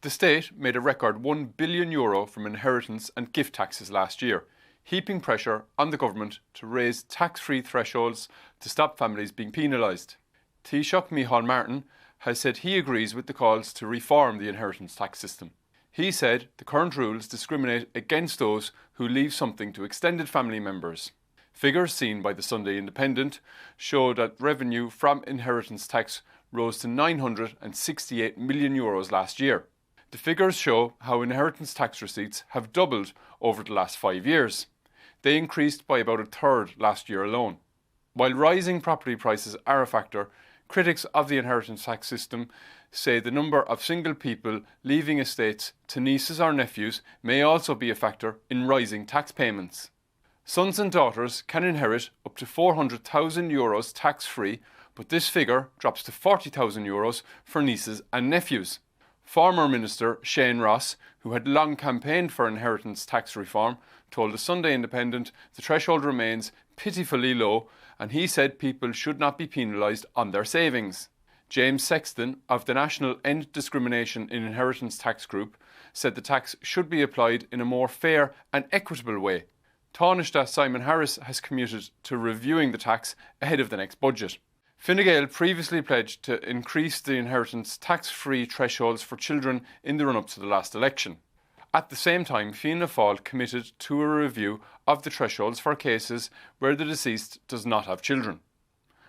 The state made a record €1 billion from inheritance and gift taxes last year, heaping pressure on the government to raise tax-free thresholds to stop families being penalised. Taoiseach Micheál Martin has said he agrees with the calls to reform the inheritance tax system. He said the current rules discriminate against those who leave something to extended family members. Figures seen by the Sunday Independent show that revenue from inheritance tax rose to €968 million last year. The figures show how inheritance tax receipts have doubled over the last 5 years. They increased by about a third last year alone. While rising property prices are a factor, critics of the inheritance tax system say the number of single people leaving estates to nieces or nephews may also be a factor in rising tax payments. Sons and daughters can inherit up to €400,000 tax-free, but this figure drops to €40,000 for nieces and nephews. Former Minister Shane Ross, who had long campaigned for inheritance tax reform, told the Sunday Independent the threshold remains pitifully low, and he said people should not be penalised on their savings. James Sexton of the National End Discrimination in Inheritance Tax Group said the tax should be applied in a more fair and equitable way. Taoiseach Simon Harris has committed to reviewing the tax ahead of the next budget. Fine Gael previously pledged to increase the inheritance tax-free thresholds for children in the run-up to the last election. At the same time, Fianna Fáil committed to a review of the thresholds for cases where the deceased does not have children.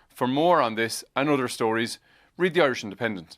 For more on this and other stories, read the Irish Independent.